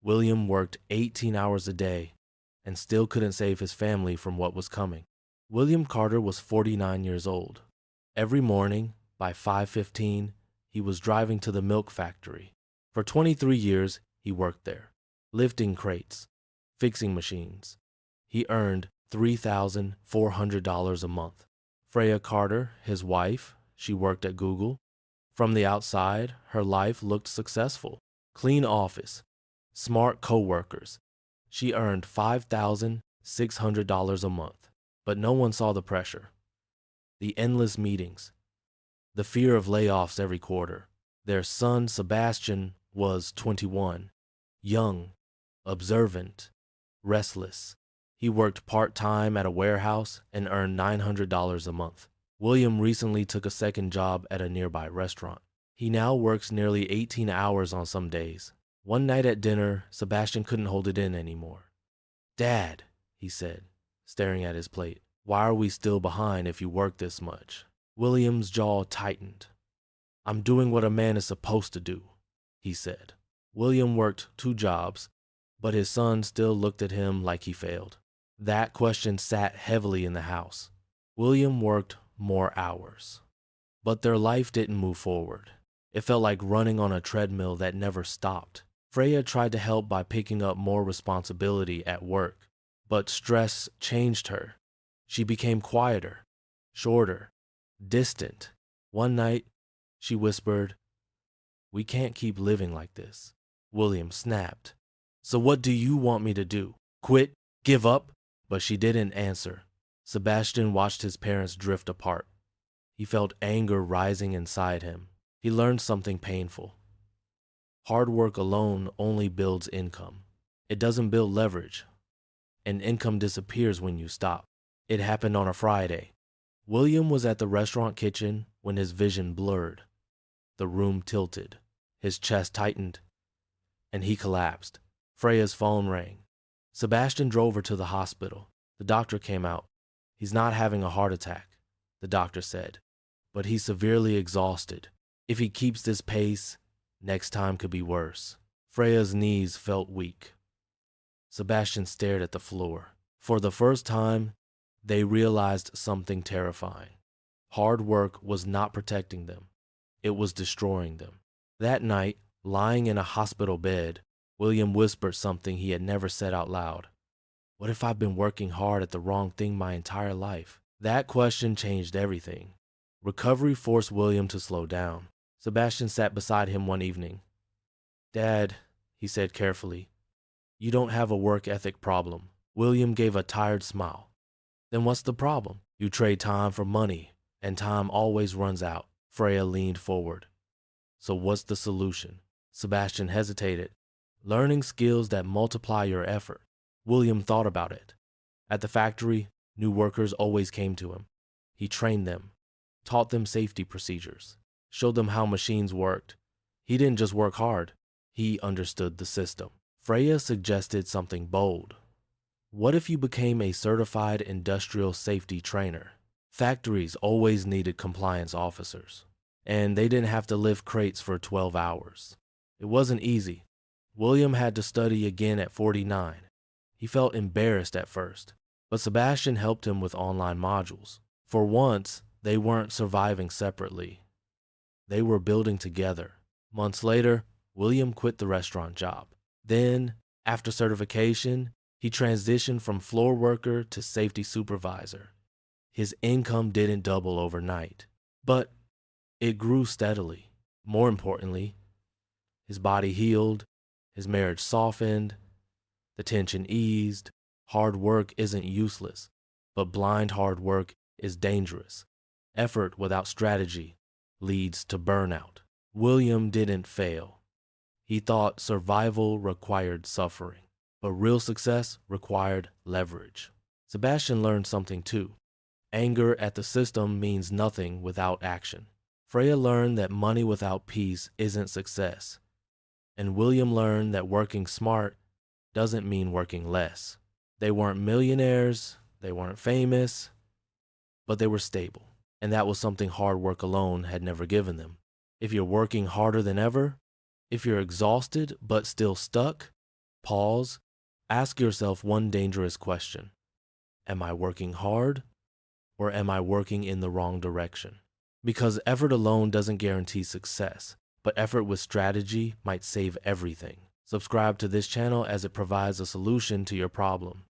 William worked 18 hours a day and still couldn't save his family from what was coming. William Carter was 49 years old. Every morning, by 5:15, he was driving to the milk factory. For 23 years, he worked there, lifting crates, fixing machines. He earned $3,400 a month. Freya Carter, his wife, she worked at Google. From the outside, her life looked successful. Clean office, smart coworkers. She earned $5,600 a month. But no one saw the pressure, the endless meetings, the fear of layoffs every quarter. Their son, Sebastian, was 21, young, observant, restless. He worked part-time at a warehouse and earned $900 a month. William recently took a second job at a nearby restaurant. He now works nearly 18 hours on some days. One night at dinner, Sebastian couldn't hold it in anymore. "Dad," he said, staring at his plate, "why are we still behind if you work this much?" William's jaw tightened. "I'm doing what a man is supposed to do," he said. William worked 2 jobs, but his son still looked at him like he failed. That question sat heavily in the house. William worked more hours, but their life didn't move forward. It felt like running on a treadmill that never stopped. Freya tried to help by picking up more responsibility at work, but stress changed her. She became quieter, shorter, distant. One night, she whispered, "We can't keep living like this." William snapped, "So what do you want me to do? Quit? Give up?" But she didn't answer. Sebastian watched his parents drift apart. He felt anger rising inside him. He learned something painful. Hard work alone only builds income. It doesn't build leverage. And income disappears when you stop. It happened on a Friday. William was at the restaurant kitchen when his vision blurred. The room tilted. His chest tightened, and he collapsed. Freya's phone rang. Sebastian drove her to the hospital. The doctor came out. "He's not having a heart attack," the doctor said, "but he's severely exhausted. If he keeps this pace, next time could be worse." Freya's knees felt weak. Sebastian stared at the floor. For the first time, they realized something terrifying. Hard work was not protecting them. It was destroying them. That night, lying in a hospital bed, William whispered something he had never said out loud. "What if I've been working hard at the wrong thing my entire life?" That question changed everything. Recovery forced William to slow down. Sebastian sat beside him one evening. "Dad," he said carefully, "you don't have a work ethic problem." William gave a tired smile. "Then what's the problem? You trade time for money, and time always runs out." Freya leaned forward. "So what's the solution?" Sebastian hesitated. "Learning skills that multiply your effort." William thought about it. At the factory, new workers always came to him. He trained them, taught them safety procedures, showed them how machines worked. He didn't just work hard, he understood the system. Freya suggested something bold. "What if you became a certified industrial safety trainer?" Factories always needed compliance officers, and they didn't have to lift crates for 12 hours. It wasn't easy. William had to study again at 49. He felt embarrassed at first, but Sebastian helped him with online modules. For once, they weren't surviving separately. They were building together. Months later, William quit the restaurant job. Then, after certification, he transitioned from floor worker to safety supervisor. His income didn't double overnight, but it grew steadily. More importantly, his body healed, his marriage softened, the tension eased. Hard work isn't useless, but blind hard work is dangerous. Effort without strategy leads to burnout. William didn't fail. He thought survival required suffering, but real success required leverage. Sebastian learned something too. Anger at the system means nothing without action. Freya learned that money without peace isn't success. And William learned that working smart doesn't mean working less. They weren't millionaires, they weren't famous, but they were stable. And that was something hard work alone had never given them. If you're working harder than ever, if you're exhausted but still stuck, Pause. Ask yourself one dangerous question. Am I working hard, or am I working in the wrong direction? Because effort alone doesn't guarantee success, but effort with strategy might save everything. Subscribe to this channel as it provides a solution to your problem.